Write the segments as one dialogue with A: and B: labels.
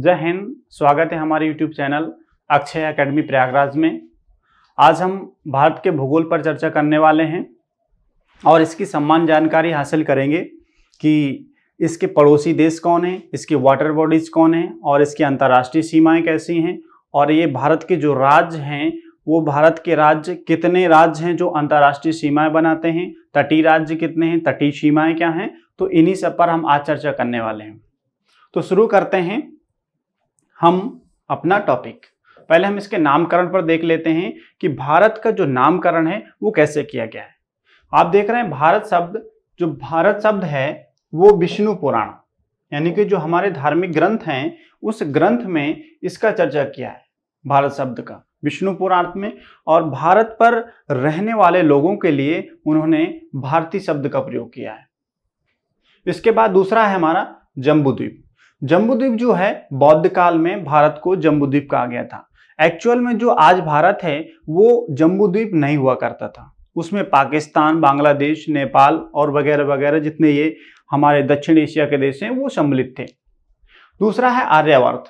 A: जय हिंद। स्वागत है हमारे YouTube channel Akshay academy Prayagraj में। आज हम भारत के भूगोल पर चर्चा करने वाले हैं और इसकी सम्मान जानकारी हासिल करेंगे कि इसके पड़ोसी देश कौन हैं, इसके वाटर बॉडीज कौन हैं और इसकी अंतर्राष्ट्रीय सीमाएं कैसी हैं, और ये भारत के जो राज्य हैं वो भारत के राज्य कितने राज्य हैं जो अंतर्राष्ट्रीय सीमाएं बनाते हैं, तटीय राज्य कितने हैं, तटीय सीमाएं क्या हैं। तो इन्हीं सब पर हम आज चर्चा करने वाले हैं। तो शुरू करते हैं हम अपना टॉपिक। पहले हम इसके नामकरण पर देख लेते हैं कि भारत का जो नामकरण है वो कैसे किया गया है। आप देख रहे हैं भारत शब्द है वो विष्णु पुराण यानी कि जो हमारे धार्मिक ग्रंथ हैं उस ग्रंथ में इसका चर्चा किया है, भारत शब्द का विष्णु पुराण में। और भारत पर रहने वाले लोगों के लिए उन्होंने भारतीय शब्द का प्रयोग किया है। इसके बाद दूसरा है हमारा जम्बूद्वीप। जम्बूद्वीप जो है बौद्ध काल में भारत को जम्बूद्वीप कहा गया था। एक्चुअल में जो आज भारत है वो जम्बूद्वीप नहीं हुआ करता था, उसमें पाकिस्तान, बांग्लादेश, नेपाल और वगैरह वगैरह जितने ये हमारे दक्षिण एशिया के देश हैं वो सम्मिलित थे। दूसरा है आर्यावर्त।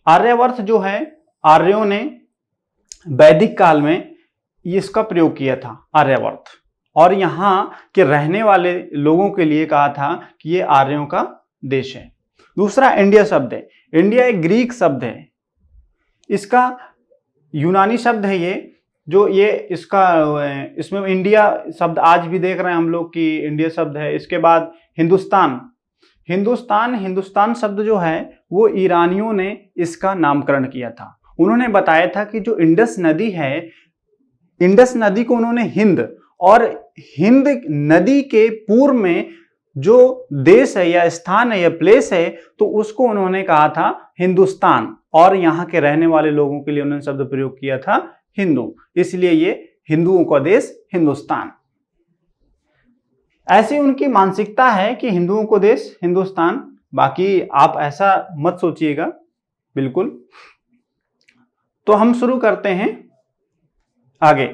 A: आर्यावर्त जो है आर्यों ने वैदिक काल में इसका प्रयोग किया था आर्यावर्त, और यहाँ के रहने वाले लोगों के लिए कहा था कि ये आर्यों का देश है। दूसरा इंडिया शब्द है। इंडिया एक ग्रीक शब्द है, इसका यूनानी शब्द है इसमें इंडिया शब्द आज भी देख रहे हैं हम लोग कि इंडिया शब्द है। इसके बाद हिंदुस्तान शब्द जो है वो ईरानियों ने इसका नामकरण किया था। उन्होंने बताया था कि जो इंडस नदी है, इंडस नदी को उन्होंने हिंद, और हिंद नदी के पूर्व में जो देश है या स्थान है या प्लेस है तो उसको उन्होंने कहा था हिंदुस्तान, और यहाँ के रहने वाले लोगों के लिए उन्होंने शब्द प्रयोग किया था हिंदू, इसलिए ये हिंदुओं का देश हिंदुस्तान। ऐसी उनकी मानसिकता है कि हिंदुओं को देश हिंदुस्तान, बाकी आप ऐसा मत सोचिएगा बिल्कुल। तो हम शुरू करते हैं आगे।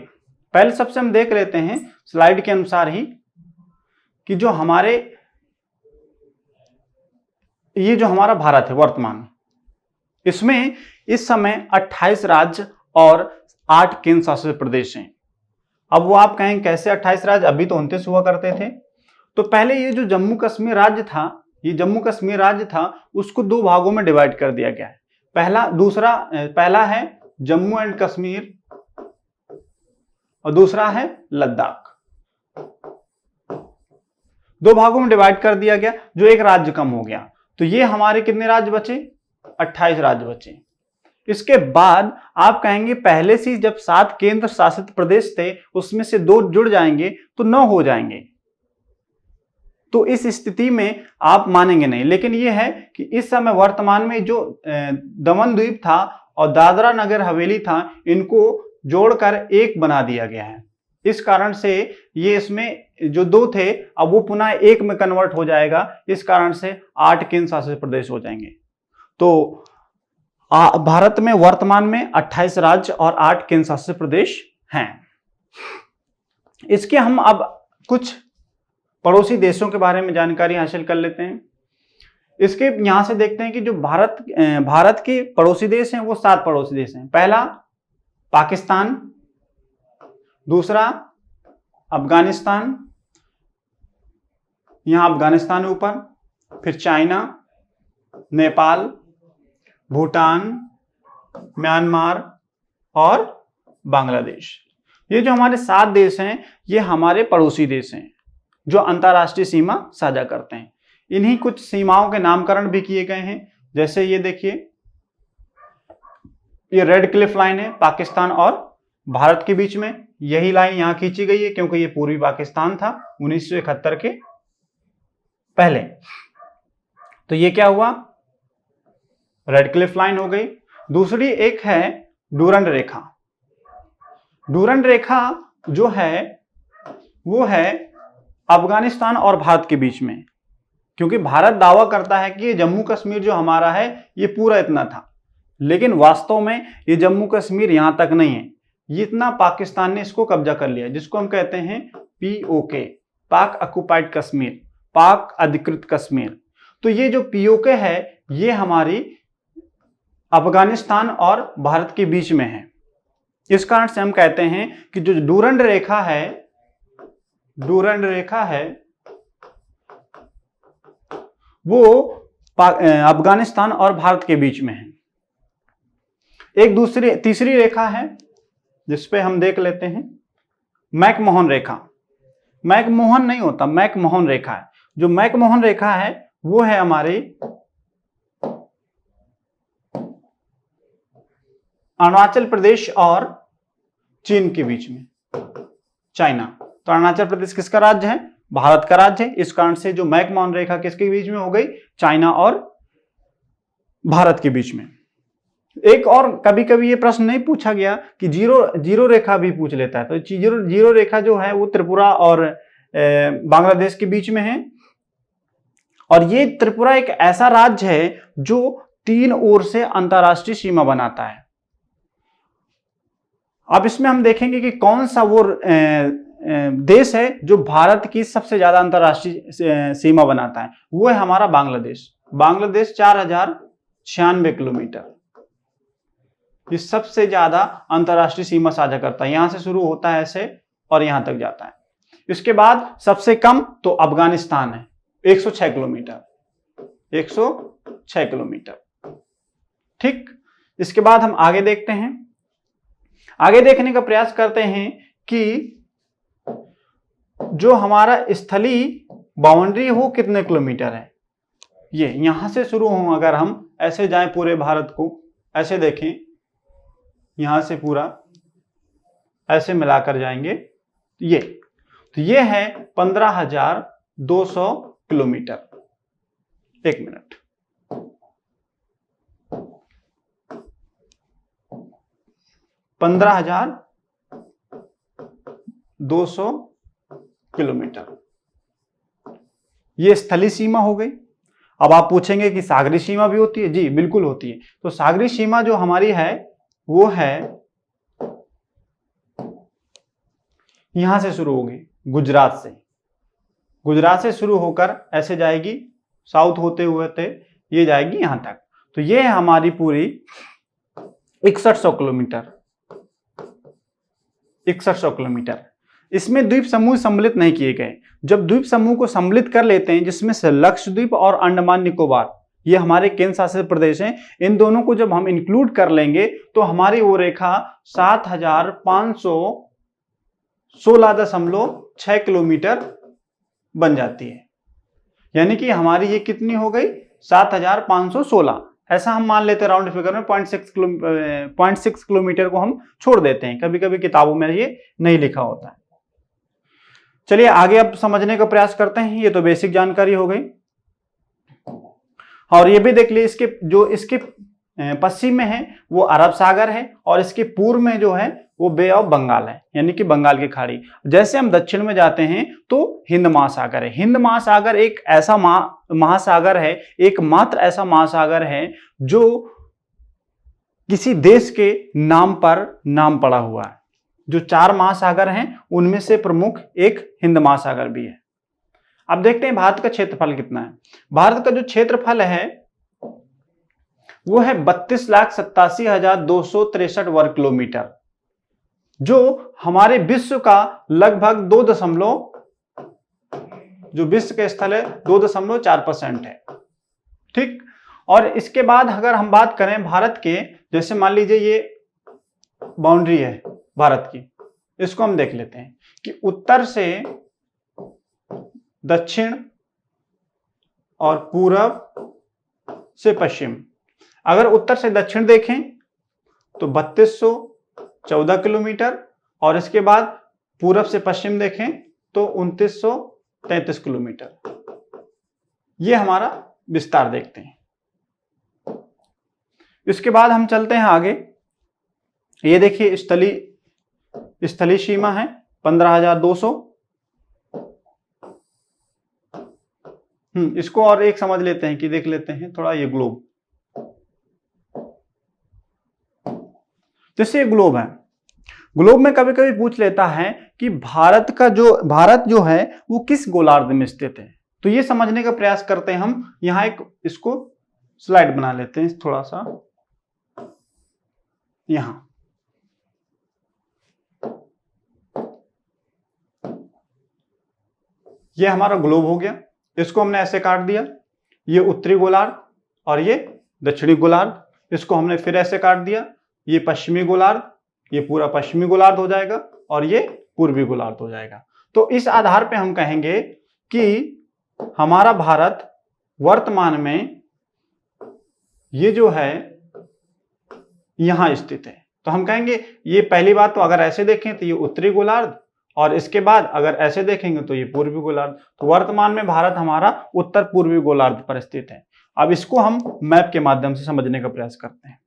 A: पहले सबसे हम देख लेते हैं स्लाइड के अनुसार ही कि जो हमारा भारत है वर्तमान, इसमें इस समय 28 राज्य और 8 केंद्र शासित प्रदेश हैं। अब वो आप कहें कैसे 28 राज्य, अभी तो 29 हुआ करते थे। तो पहले ये जो जम्मू कश्मीर राज्य था उसको 2 भागों में डिवाइड कर दिया गया है। पहला है जम्मू एंड कश्मीर और दूसरा है लद्दाख। 2 भागों में डिवाइड कर दिया गया, जो एक राज्य कम हो गया। तो ये हमारे कितने राज्य बचे? 28 राज्य बचे। इसके बाद आप कहेंगे पहले से जब 7 केंद्र शासित प्रदेश थे उसमें से 2 जुड़ जाएंगे तो 9 हो जाएंगे। तो इस स्थिति में आप मानेंगे नहीं, लेकिन यह है कि इस समय वर्तमान में जो दमन द्वीप था और दादरा नगर हवेली था, इनको जोड़कर एक बना दिया गया है। इस कारण से ये इसमें जो 2 थे अब वो पुनः 1 में कन्वर्ट हो जाएगा। इस कारण से 8 केंद्र शासित प्रदेश हो जाएंगे। तो भारत में वर्तमान में 28 राज्य और 8 केंद्र शासित प्रदेश हैं। इसके हम अब कुछ पड़ोसी देशों के बारे में जानकारी हासिल कर लेते हैं। इसके यहां से देखते हैं कि जो भारत के पड़ोसी देश हैं वो 7 पड़ोसी देश हैं। पहला पाकिस्तान, दूसरा अफगानिस्तान, यहां अफगानिस्तान ऊपर, फिर चाइना, नेपाल, भूटान, म्यांमार और बांग्लादेश। ये जो हमारे 7 देश हैं ये हमारे पड़ोसी देश हैं जो अंतर्राष्ट्रीय सीमा साझा करते हैं। इन्हीं कुछ सीमाओं के नामकरण भी किए गए हैं। जैसे ये देखिए, ये रेड क्लिफ लाइन है पाकिस्तान और भारत के बीच में। यही लाइन यहां खींची गई है क्योंकि ये पूर्वी पाकिस्तान था 1971 के पहले। तो ये क्या हुआ, रेड क्लिफ लाइन हो गई। दूसरी एक है डूरंड रेखा। डूरंड रेखा जो है वो है अफगानिस्तान और भारत के बीच में, क्योंकि भारत दावा करता है कि ये जम्मू कश्मीर जो हमारा है ये पूरा इतना था, लेकिन वास्तव में ये जम्मू कश्मीर यहां तक नहीं है, ये इतना पाकिस्तान ने इसको कब्जा कर लिया, जिसको हम कहते हैं POK, पाक ऑक्युपाइड कश्मीर, पाक अधिकृत कश्मीर। तो ये जो POK है ये हमारी अफगानिस्तान और भारत के बीच में है। इस कारण से हम कहते हैं कि जो डूरंड रेखा है, डूरंड रेखा है वो अफगानिस्तान और भारत के बीच में है। एक तीसरी रेखा है जिसपे हम देख लेते हैं मैकमोहन रेखा। मैकमोहन नहीं होता, मैकमोहन रेखा है। जो मैकमोहन रेखा है वो है हमारी अरुणाचल प्रदेश और चीन के बीच में, चाइना। तो अरुणाचल प्रदेश किसका राज्य है? भारत का राज्य है। इस कारण से जो मैकमोहन रेखा किसके बीच में हो गई? चाइना और भारत के बीच में। एक और कभी कभी ये प्रश्न नहीं पूछा गया कि जीरो रेखा भी पूछ लेता है। तो जीरो रेखा जो है वो त्रिपुरा और बांग्लादेश के बीच में है। और ये त्रिपुरा एक ऐसा राज्य है जो 3 ओर से अंतरराष्ट्रीय सीमा बनाता है। अब इसमें हम देखेंगे कि कौन सा वो देश है जो भारत की सबसे ज्यादा अंतरराष्ट्रीय सीमा बनाता है। वो है हमारा बांग्लादेश। बांग्लादेश 4096 किलोमीटर, ये सबसे ज्यादा अंतरराष्ट्रीय सीमा साझा करता है। यहां से शुरू होता है ऐसे और यहां तक जाता है। इसके बाद सबसे कम तो अफगानिस्तान है, 106 किलोमीटर, 106 किलोमीटर। ठीक, इसके बाद हम आगे देखते हैं। आगे देखने का प्रयास करते हैं कि जो हमारा स्थलीय बाउंड्री हो कितने किलोमीटर है। ये यहां से शुरू हो, अगर हम ऐसे जाएं पूरे भारत को, ऐसे देखें, यहां से पूरा ऐसे मिलाकर जाएंगे तो ये है 15,200 किलोमीटर। एक मिनट, 15,200 किलोमीटर ये स्थलीय सीमा हो गई। अब आप पूछेंगे कि सागरीय सीमा भी होती है? जी बिल्कुल होती है। तो सागरीय सीमा जो हमारी है वो है यहां से शुरू होगी, गुजरात से शुरू होकर ऐसे जाएगी, साउथ होते हुए ये जाएगी यहां तक। तो ये है हमारी पूरी 6100 किलोमीटर, 6100 किलोमीटर। इसमें द्वीप समूह सम्मिलित नहीं किए गए। जब द्वीप समूह को सम्मिलित कर लेते हैं, जिसमें से लक्षद्वीप और अंडमान निकोबार, ये हमारे केंद्र शासित प्रदेश हैं, इन दोनों को जब हम इंक्लूड कर लेंगे तो हमारी वो रेखा 7516.6 किलोमीटर बन जाती है। यानी कि हमारी ये कितनी हो गई? 7516। ऐसा हम मान लेते हैं राउंड फिगर में, 0.6 किलोमीटर को हम छोड़ देते हैं। कभी कभी किताबों में ये नहीं लिखा होता है। चलिए आगे अब समझने का प्रयास करते हैं। ये तो बेसिक जानकारी हो गई। और ये भी देख लिए, इसके पश्चिम में है वो अरब सागर है और इसके पूर्व में जो है वो बे ऑफ बंगाल है, यानी कि बंगाल की खाड़ी। जैसे हम दक्षिण में जाते हैं तो हिंद महासागर है। हिंद महासागर एक ऐसा महासागर है, एकमात्र ऐसा महासागर है जो किसी देश के नाम पर नाम पड़ा हुआ है। जो 4 महासागर हैं उनमें से प्रमुख एक हिंद महासागर भी है। अब देखते हैं भारत का क्षेत्रफल कितना है। भारत का जो क्षेत्रफल है वो है 32,87,263 वर्ग किलोमीटर, जो हमारे विश्व का लगभग जो विश्व के स्थल है 2.4% है। ठीक, और इसके बाद अगर हम बात करें भारत के, जैसे मान लीजिए ये बाउंड्री है भारत की, इसको हम देख लेते हैं कि उत्तर से दक्षिण और पूर्व से पश्चिम। अगर उत्तर से दक्षिण देखें तो 3214 किलोमीटर, और इसके बाद पूर्व से पश्चिम देखें तो 2933 किलोमीटर। ये हमारा विस्तार देखते हैं। इसके बाद हम चलते हैं आगे। ये देखिए स्थलीय सीमा है 15,200। इसको और एक समझ लेते हैं कि देख लेते हैं थोड़ा, ये ग्लोब, जैसे ये ग्लोब है, ग्लोब में कभी कभी पूछ लेता है कि भारत जो है वो किस गोलार्ध में स्थित है। तो ये समझने का प्रयास करते हैं हम। यहाँ एक इसको स्लाइड बना लेते हैं थोड़ा सा। यहां। ये हमारा ग्लोब हो गया, इसको हमने ऐसे काट दिया, ये उत्तरी गोलार्ध और ये दक्षिणी गोलार्ध। इसको हमने फिर ऐसे काट दिया, ये पश्चिमी गोलार्ध, ये पूरा पश्चिमी गोलार्ध हो जाएगा और ये पूर्वी गोलार्ध हो जाएगा। तो इस आधार पे हम कहेंगे कि हमारा भारत वर्तमान में ये जो है यहां स्थित है। तो हम कहेंगे ये पहली बात, तो अगर ऐसे देखें तो ये उत्तरी गोलार्ध और इसके बाद अगर ऐसे देखेंगे तो ये पूर्वी गोलार्ध। तो वर्तमान में भारत हमारा उत्तर पूर्वी गोलार्ध पर स्थित है। अब इसको हम मैप के माध्यम से समझने का प्रयास करते हैं।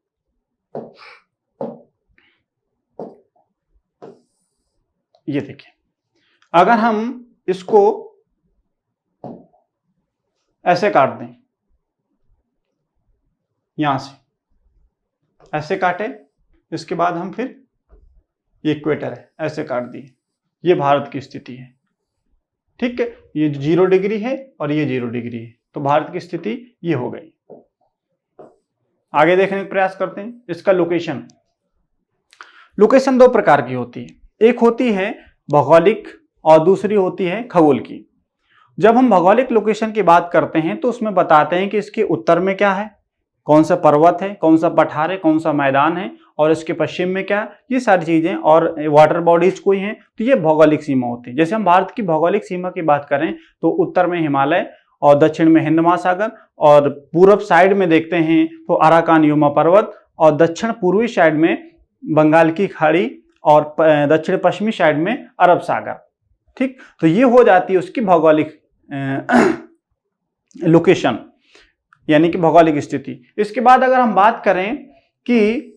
A: ये देखिए, अगर हम इसको ऐसे काट दें, यहां से ऐसे काटे, इसके बाद हम फिर ये इक्वेटर है ऐसे काट दिए, ये भारत की स्थिति है। ठीक है, ये 0 डिग्री है और ये 0 डिग्री है, तो भारत की स्थिति ये हो गई। आगे देखने का प्रयास करते हैं। इसका लोकेशन दो प्रकार की होती है, एक होती है भौगोलिक और दूसरी होती है खगोल की। जब हम भौगोलिक लोकेशन की बात करते हैं तो उसमें बताते हैं कि इसके उत्तर में क्या है, कौन सा पर्वत है, कौन सा पठार है, कौन सा मैदान है, और इसके पश्चिम में क्या है, ये सारी चीजें, और वाटर बॉडीज कोई हैं, तो ये भौगोलिक सीमा होती है। जैसे हम भारत की भौगोलिक सीमा की बात करें तो उत्तर में हिमालय और दक्षिण में हिंद महासागर, और पूर्व साइड में देखते हैं तो अराकान युमा पर्वत, और दक्षिण पूर्वी साइड में बंगाल की खाड़ी, और दक्षिण पश्चिमी साइड में अरब सागर। ठीक, तो ये हो जाती है उसकी भौगोलिक लोकेशन, यानी कि भौगोलिक स्थिति। इसके बाद अगर हम बात करें कि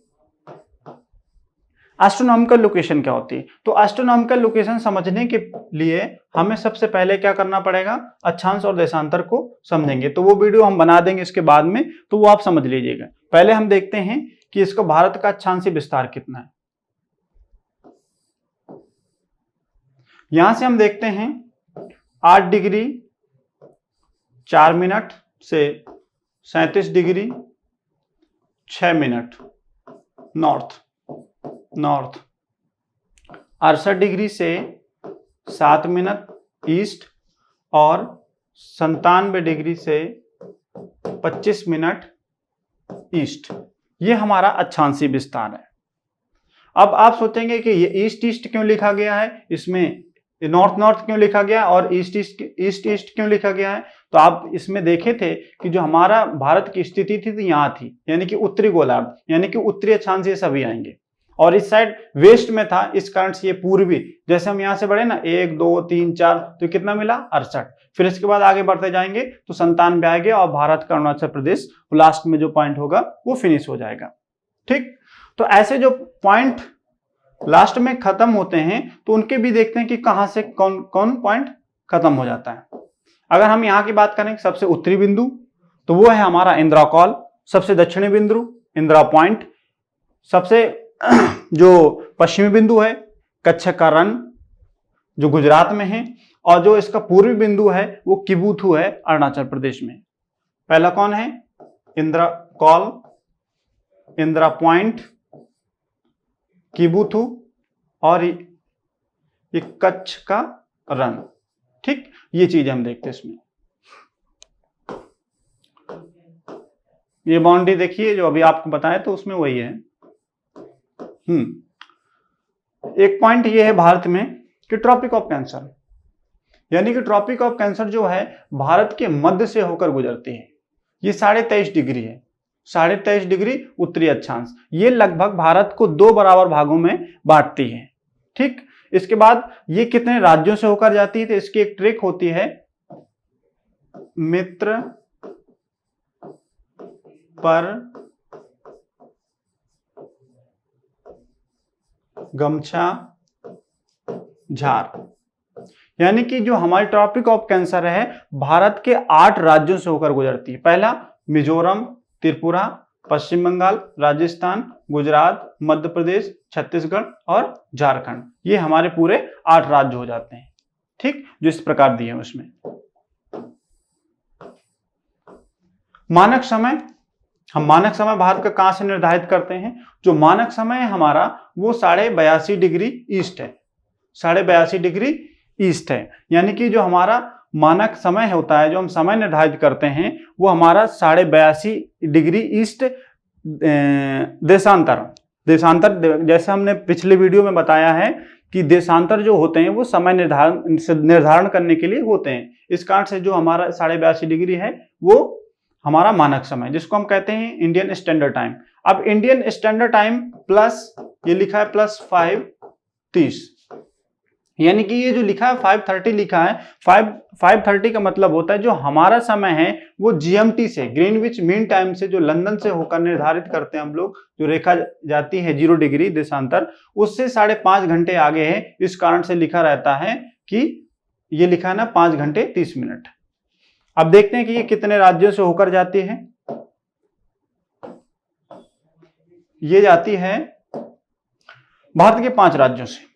A: एस्ट्रोनॉमिकल लोकेशन क्या होती है, तो एस्ट्रोनॉमिकल लोकेशन समझने के लिए हमें सबसे पहले क्या करना पड़ेगा, अक्षांश और देशांतर को समझेंगे। तो वो वीडियो हम बना देंगे इसके बाद में, तो वो आप समझ लीजिएगा। पहले हम देखते हैं कि इसका भारत का अक्षांशीय विस्तार कितना है। यहां से हम देखते हैं 8 डिग्री 4 मिनट से 37 डिग्री 6 मिनट नॉर्थ, 68 डिग्री से 7 मिनट ईस्ट, और 97 डिग्री से 25 मिनट ईस्ट। ये हमारा अक्षांशीय विस्तार है। अब आप सोचेंगे कि ये ईस्ट ईस्ट क्यों लिखा गया है, इसमें नॉर्थ नॉर्थ क्यों लिखा गया और ईस्ट ईस्ट क्यों लिखा गया है। तो आप इसमें देखे थे कि जो हमारा भारत की स्थिति थी तो यहाँ थी, यानी कि उत्तरी गोलार्ध, यानी कि उत्तरी अक्षांश से सभी आएंगे, और इस साइड वेस्ट में था, इस कारण से ये पूर्वी। जैसे हम यहाँ से बढ़े ना 1 2 3 4, तो कितना मिला 68। फिर इसके बाद आगे बढ़ते जाएंगे तो 97 आ गया, और भारत का अरुणाचल प्रदेश लास्ट में जो पॉइंट होगा वो फिनिश हो जाएगा। ठीक, तो ऐसे जो पॉइंट लास्ट में खत्म होते हैं तो उनके भी देखते हैं कि कहां से कौन कौन पॉइंट खत्म हो जाता है। अगर हम यहां की बात करें सबसे उत्तरी बिंदु, तो वो है हमारा इंदिरा कॉल। सबसे दक्षिणी बिंदु इंदिरा पॉइंट। सबसे जो पश्चिमी बिंदु है कच्छ का रण जो गुजरात में है, और जो इसका पूर्वी बिंदु है वो किबुथु है अरुणाचल प्रदेश में। पहला कौन है, इंदिरा कॉल, इंदिरा पॉइंट, किबुथु, और ये कच्छ का रण। ठीक, ये चीज हम देखते हैं इसमें। ये बाउंड्री देखिए जो अभी आपको बताया तो उसमें वही है। एक पॉइंट ये है भारत में कि ट्रॉपिक ऑफ कैंसर, यानी कि ट्रॉपिक ऑफ कैंसर जो है भारत के मध्य से होकर गुजरती है। ये 23.5 डिग्री है, 23.5 डिग्री उत्तरी अक्षांश। ये लगभग भारत को 2 बराबर भागों में बांटती है। ठीक, इसके बाद ये कितने राज्यों से होकर जाती है, तो इसकी एक ट्रिक होती है, मित्र पर गमछा झार, यानी कि जो हमारी ट्रॉपिक ऑफ कैंसर है भारत के 8 राज्यों से होकर गुजरती है। पहला मिजोरम, त्रिपुरा, पश्चिम बंगाल, राजस्थान, गुजरात, मध्य प्रदेश, छत्तीसगढ़ और झारखंड। ये हमारे पूरे 8 राज्य हो जाते हैं। ठीक, जो इस प्रकार दिए हैं उसमें। मानक समय हम मानक समय भारत का कहां से निर्धारित करते हैं? जो मानक समय है हमारा वो 82.5 डिग्री ईस्ट है, 82.5 डिग्री ईस्ट है। यानी कि जो हमारा मानक समय होता है, जो हम समय निर्धारित करते हैं, वो हमारा 82.5 डिग्री ईस्ट देशांतर जैसे हमने पिछले वीडियो में बताया है कि देशांतर जो होते हैं वो समय निर्धारण करने के लिए होते हैं। इस कारण से जो हमारा 82.5 डिग्री है वो हमारा मानक समय, जिसको हम कहते हैं इंडियन स्टैंडर्ड टाइम। अब इंडियन स्टैंडर्ड टाइम प्लस ये लिखा है प्लस 5:30, यानी कि ये जो लिखा है 5:30 लिखा है, 5:30 का मतलब होता है जो हमारा समय है वो जीएमटी से, ग्रीनविच मीन टाइम से, जो लंदन से होकर निर्धारित करते हैं हम लोग, जो रेखा जाती है 0 डिग्री देशांतर, उससे 5.5 घंटे आगे है। इस कारण से लिखा रहता है कि ये लिखा है ना 5 घंटे 30 मिनट। अब देखते हैं कि ये कितने राज्यों से होकर जाती है। ये जाती है भारत के 5 राज्यों से।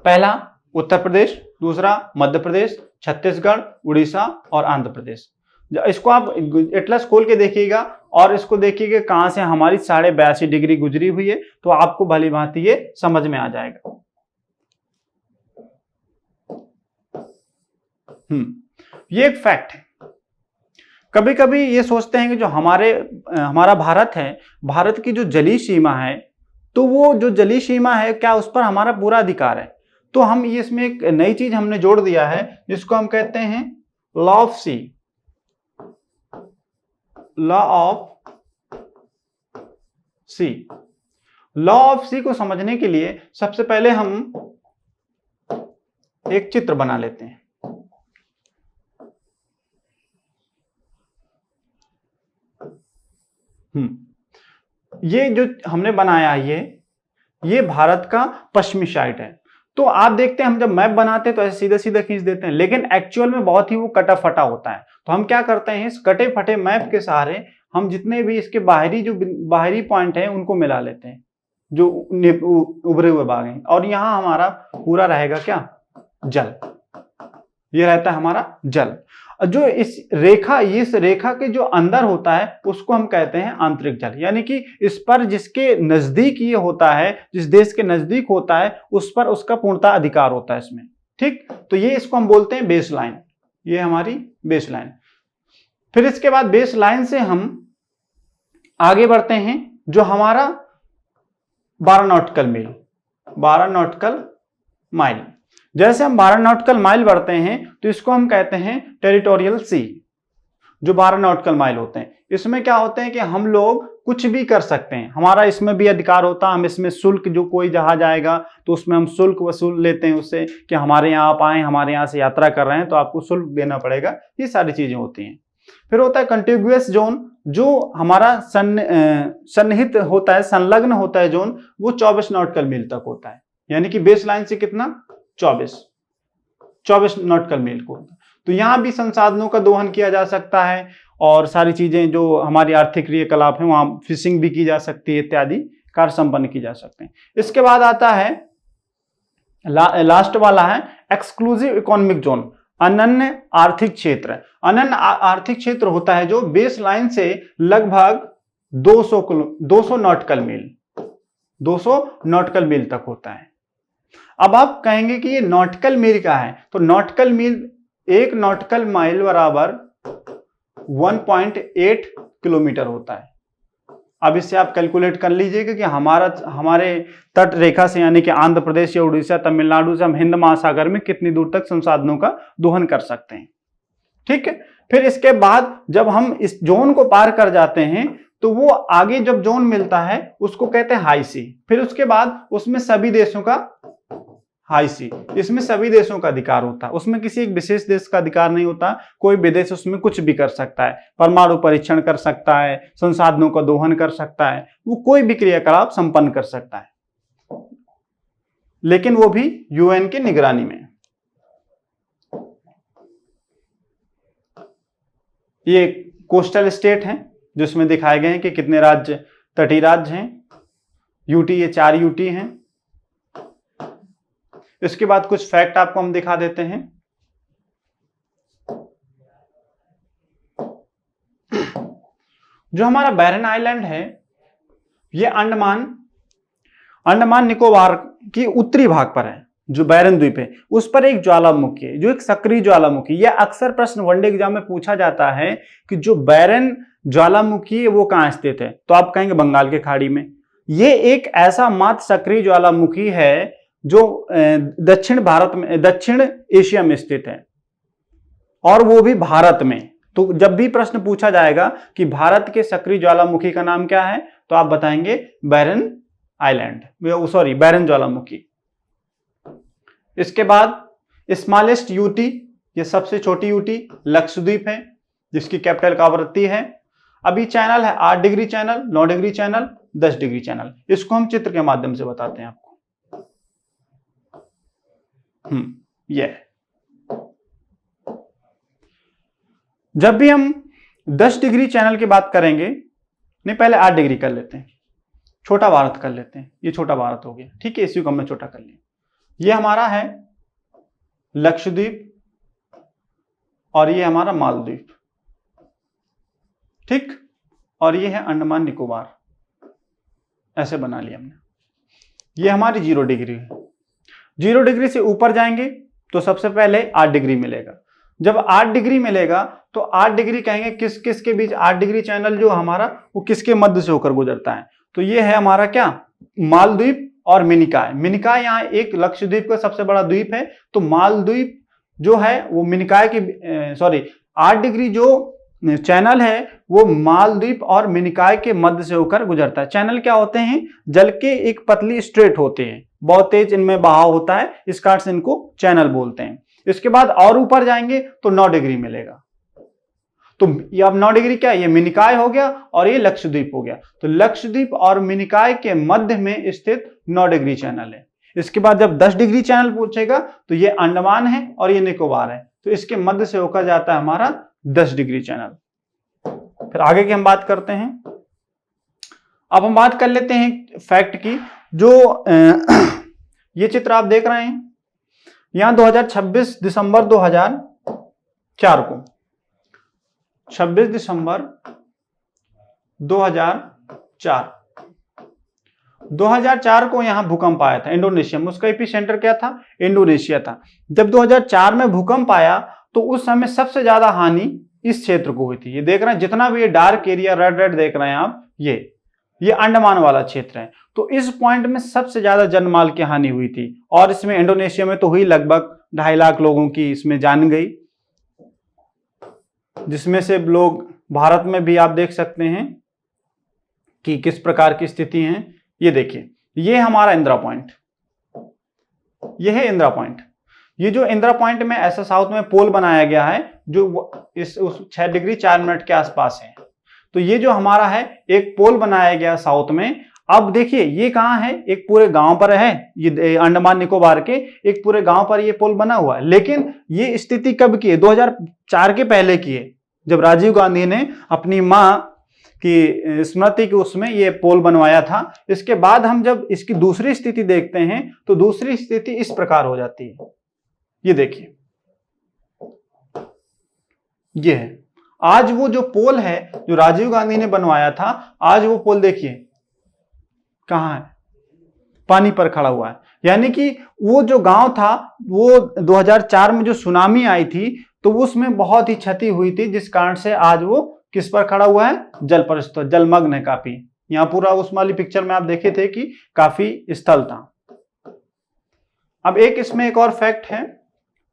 A: पहला उत्तर प्रदेश, दूसरा मध्य प्रदेश, छत्तीसगढ़, उड़ीसा और आंध्र प्रदेश। इसको आप एटलस खोल के देखिएगा और इसको देखिएगा कहां से हमारी 82.5 डिग्री गुजरी हुई है, तो आपको भली भांति ये समझ में आ जाएगा। ये एक फैक्ट है। कभी कभी ये सोचते हैं कि जो हमारा भारत है, भारत की जो जलीय सीमा है, तो वो जो जलीय सीमा है क्या उस पर हमारा पूरा अधिकार है? तो हम ये इसमें एक नई चीज हमने जोड़ दिया है जिसको हम कहते हैं law of sea. Law of sea. Law of sea को समझने के लिए सबसे पहले हम एक चित्र बना लेते हैं। ये जो हमने बनाया है ये भारत का पश्चिमी साइड है। तो आप देखते हैं हम जब मैप बनाते हैं तो ऐसे सीधे सीधे खींच देते हैं, लेकिन एक्चुअल में बहुत ही वो कटा फटा होता है। तो हम क्या करते हैं, इस कटे फटे मैप के सहारे हम जितने भी इसके बाहरी पॉइंट हैं उनको मिला लेते हैं, जो उभरे हुए भाग हैं। और यहाँ हमारा पूरा रहेगा क्या? जल। ये रहता है हमारा जल। जो इस रेखा के जो अंदर होता है उसको हम कहते हैं आंतरिक जल। यानी कि इस पर जिसके नजदीक ये होता है, जिस देश के नजदीक होता है, उस पर उसका पूर्णतः अधिकार होता है इसमें। ठीक, तो ये इसको हम बोलते हैं बेस लाइन। ये हमारी बेस लाइन। फिर इसके बाद बेस लाइन से हम आगे बढ़ते हैं, जो हमारा 12 नॉटिकल मील, 12 नॉटिकल माइल। जैसे हम 12 नॉटिकल माइल बढ़ते हैं तो इसको हम कहते हैं टेरिटोरियल सी। जो 12 नॉटिकल माइल होते हैं, इसमें क्या होते हैं कि हम लोग कुछ भी कर सकते हैं, हमारा इसमें भी अधिकार होता है। हम इसमें शुल्क, जो कोई जहाज आएगा तो उसमें हम शुल्क वसूल लेते हैं उससे, कि हमारे यहाँ आप आए, हमारे यहाँ से यात्रा कर रहे हैं तो आपको शुल्क देना पड़ेगा। ये सारी चीजें होती हैं। फिर होता है कंटिग्यूअस जोन, जो हमारा सन्निहित होता है, संलग्न होता है जोन, वो 24 नॉटिकल मील तक होता है। यानी कि बेस लाइन से कितना? 24 नॉटिकल मील को। तो यहां भी संसाधनों का दोहन किया जा सकता है और सारी चीजें जो हमारी आर्थिक क्रियाकलाप है, वहां फिशिंग भी की जा सकती है, इत्यादि कार्य संपन्न की जा सकते हैं। इसके बाद आता है लास्ट वाला है एक्सक्लूसिव इकोनॉमिक जोन, अनन्य आर्थिक क्षेत्र। अनन्य आर्थिक क्षेत्र होता है जो बेस लाइन से लगभग 200 नॉटिकल मील, 200 नॉटिकल मील तक होता है। अब आप कहेंगे कि ये नॉटिकल मील का है, तो नॉटिकल मील, 1 नॉटिकल माइल बराबर 1.8 किलोमीटर होता है। अब इससे आप कैलकुलेट कर लीजिएगा कि हमारे तट रेखा से, यानी कि आंध्र प्रदेश या उड़ीसा, तमिलनाडु से हम हिंद महासागर में कितनी दूर तक संसाधनों का दोहन कर सकते हैं। ठीक है। फिर इसके बाद जब हम इस जोन को पार कर जाते हैं तो वो आगे जब जोन मिलता है उसको कहते हैं हाई सी। फिर उसके बाद उसमें सभी देशों का हाई सी, इसमें सभी देशों का अधिकार होता है, उसमें किसी एक विशेष देश का अधिकार नहीं होता। कोई विदेश उसमें कुछ भी कर सकता है, परमाणु परीक्षण कर सकता है, संसाधनों का दोहन कर सकता है, वो कोई भी क्रियाकलाप संपन्न कर सकता है, लेकिन वो भी यूएन की निगरानी में। ये कोस्टल स्टेट हैं जिसमें दिखाए गए हैं कि कितने राज्य तटीय राज्य हैं। यूटी, ये 4 यूटी हैं। इसके बाद कुछ फैक्ट आपको हम दिखा देते हैं। जो हमारा बैरन आइलैंड है ये अंडमान निकोबार की उत्तरी भाग पर है। जो बैरन द्वीप है उस पर एक ज्वालामुखी है, जो एक सक्रिय ज्वालामुखी। यह अक्सर प्रश्न वनडे एग्जाम में पूछा जाता है कि जो बैरन ज्वालामुखी है वो कहां स्थित है, तो आप कहेंगे बंगाल की खाड़ी में। ये एक ऐसा मात्र सक्रिय ज्वालामुखी है जो दक्षिण एशिया में स्थित है, और वो भी भारत में। तो जब भी प्रश्न पूछा जाएगा कि भारत के सक्रिय ज्वालामुखी का नाम क्या है, तो आप बताएंगे बैरन आइलैंड, सॉरी बैरन ज्वालामुखी। इसके बाद स्मॉलेस्ट यूटी, ये सबसे छोटी यूटी लक्षद्वीप है, जिसकी कैपिटल कावरत्ती है। अभी चैनल है 8 degree channel, 9 degree channel, 10 degree channel. इसको हम चित्र के माध्यम से बताते हैं आपको। ये जब भी हम 10 डिग्री चैनल की बात करेंगे, नहीं पहले 8 डिग्री कर लेते हैं, छोटा भारत कर लेते हैं। ये छोटा भारत हो गया, ठीक है, इसी को हमने छोटा कर लिया। ये हमारा है लक्षद्वीप और ये हमारा मालदीव, ठीक, और ये है अंडमान निकोबार। ऐसे बना लिया हमने। ये हमारी 0 डिग्री है। 0 डिग्री से ऊपर जाएंगे तो सबसे पहले 8 डिग्री मिलेगा। जब 8 डिग्री मिलेगा तो 8 डिग्री कहेंगे किस किस के बीच, 8 डिग्री चैनल जो हमारा वो किसके मध्य से होकर गुजरता है, तो ये है हमारा क्या, मालदीव और मिनिकॉय। मिनिकॉय यहाँ एक लक्षद्वीप का सबसे बड़ा द्वीप है, तो मालदीव जो है वो मिनिकॉय की 8 डिग्री जो चैनल है वो मालदीव और मिनिकॉय के मध्य से होकर गुजरता है। चैनल क्या होते हैं, जल के एक पतली स्ट्रेट होते हैं, बहुत तेज इनमें बहाव होता है, इस कारण से इनको चैनल बोलते हैं। इसके बाद और ऊपर जाएंगे तो 9 डिग्री मिलेगा। तो ये अब 9 डिग्री क्या है, ये मिनिकॉय हो गया और ये लक्षद्वीप हो गया। तो लक्षद्वीप और मिनिकॉय के मध्य में स्थित 9 डिग्री चैनल है। इसके बाद जब 10 डिग्री चैनल पूछेगा तो ये अंडमान है और ये निकोबार है, तो इसके मध्य से होकर जाता है हमारा 10 डिग्री चैनल। फिर आगे की हम बात करते हैं। अब हम बात कर लेते हैं फैक्ट की। जो ये चित्र आप देख रहे हैं, यहां 2026 दिसंबर 2004 को 26 दिसंबर 2004 को यहां भूकंप आया था इंडोनेशिया में। उसका एपिसेंटर क्या था, इंडोनेशिया था। जब 2004 में भूकंप आया तो उस समय सबसे ज्यादा हानि इस क्षेत्र को हुई थी। ये देख रहे हैं जितना भी ये डार्क एरिया रेड रेड देख रहे हैं आप, ये अंडमान वाला क्षेत्र है। तो इस पॉइंट में सबसे ज्यादा जनमाल की हानि हुई थी, और इसमें इंडोनेशिया में तो हुई लगभग 2.5 लाख लोगों की इसमें जान गई, जिसमें से लोग भारत में भी आप देख सकते हैं कि किस प्रकार की स्थिति है। ये देखिए, ये हमारा इंदिरा पॉइंट, ये है इंदिरा पॉइंट। ये जो इंदिरा पॉइंट में ऐसा साउथ में पोल बनाया गया है जो इस 6 डिग्री 4 मिनट के आसपास है। तो ये जो हमारा है एक पोल बनाया गया साउथ में। अब देखिए ये कहां है, एक पूरे गांव पर है, ये अंडमान निकोबार के एक पूरे गांव पर ये पोल बना हुआ है। लेकिन ये स्थिति कब की है, 2004 के पहले की है, जब राजीव गांधी ने अपनी मां की स्मृति के उसमें ये पोल बनवाया था। इसके बाद हम जब इसकी दूसरी स्थिति देखते हैं तो दूसरी स्थिति इस प्रकार हो जाती है। ये देखिए, ये है आज वो जो पोल है जो राजीव गांधी ने बनवाया था, आज वो पोल देखिए कहां है, पानी पर खड़ा हुआ है। यानी कि वो जो गांव था वो 2004 में जो सुनामी आई थी तो उसमें बहुत ही क्षति हुई थी, जिस कारण से आज वो किस पर खड़ा हुआ है, जल पर, जलमग्न है काफी। यहां पूरा उस वाली पिक्चर में आप देखे थे कि काफी स्थल था। अब एक इसमें एक और फैक्ट है,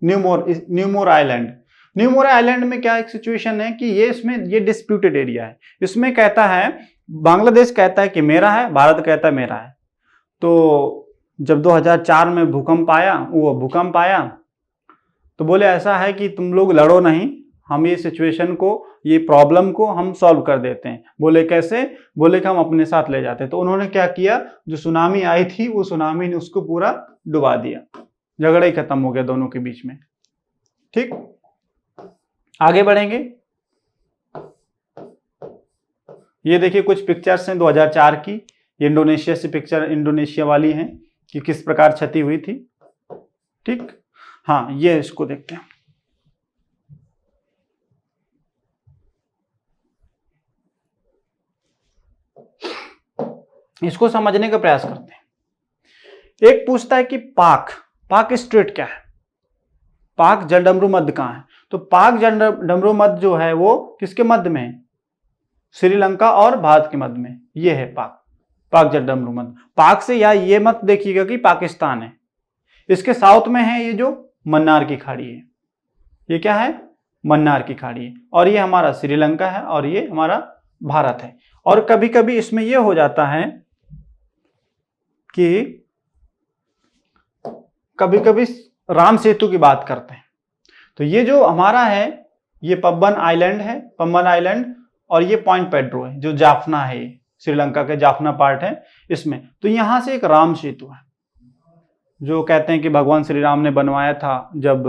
A: न्यूमोर आइलैंड। न्यूमोर आइलैंड में क्या एक सिचुएशन है कि ये डिस्प्यूटेड एरिया है। इसमें कहता है, बांग्लादेश कहता है कि मेरा है, भारत कहता है मेरा है। तो जब 2004 में भूकंप आया तो बोले ऐसा है कि तुम लोग लड़ो नहीं, हम ये सिचुएशन को, ये प्रॉब्लम को हम सॉल्व कर देते हैं। बोले कैसे, बोले कि हम अपने साथ ले जाते हैं। तो उन्होंने क्या किया, जो सुनामी आई थी वो सुनामी ने उसको पूरा डुबा दिया, झगड़ा ही खत्म हो गया दोनों के बीच में। ठीक, आगे बढ़ेंगे। ये देखिए कुछ पिक्चर्स हैं 2004 की, ये इंडोनेशिया से पिक्चर, इंडोनेशिया वाली हैं कि किस प्रकार क्षति हुई थी। ठीक, हाँ, ये इसको देखते हैं। इसको समझने का प्रयास करते हैं। एक पूछता है कि पाक स्ट्रेट क्या है, पाक जलडमरू मध्य कहाँ है? तो पाक जलडमरू मध्य जो है वो किसके मध्य में है? श्रीलंका और भारत के मध्य में, ये है पाक जलडमरू मध्य। पाक से या ये मत देखिएगा कि पाकिस्तान है, इसके साउथ में है ये जो मन्नार की खाड़ी है, ये क्या है? मन्नार की खाड़ी है। और ये हमारा श्रीलंका है और ये हमारा भारत है। और कभी कभी इसमें ये हो जाता है कि कभी कभी राम सेतु की बात करते हैं, तो ये जो हमारा है ये पम्बन आइलैंड है, पम्बन आइलैंड, और ये पॉइंट पेड्रो है जो जाफना है, श्रीलंका के जाफना पार्ट है इसमें। तो यहां से एक राम सेतु है जो कहते हैं कि भगवान श्री राम ने बनवाया था जब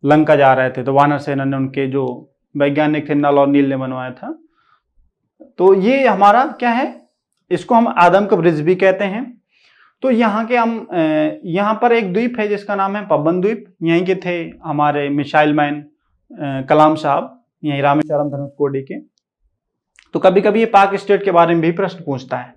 A: लंका जा रहे थे, तो वानर सेना ने, उनके जो वैज्ञानिक थे नल और नील ने बनवाया था। तो ये हमारा क्या है, इसको हम आदम का ब्रिज भी कहते हैं। तो यहाँ के हम यहाँ पर एक द्वीप है जिसका नाम है पबन द्वीप, यहीं के थे हमारे मिसाइल मैन कलाम साहब, यहीं रामेश्वरम धनुषकोडी के। तो कभी कभी ये पाक स्टेट के बारे में भी प्रश्न पूछता है।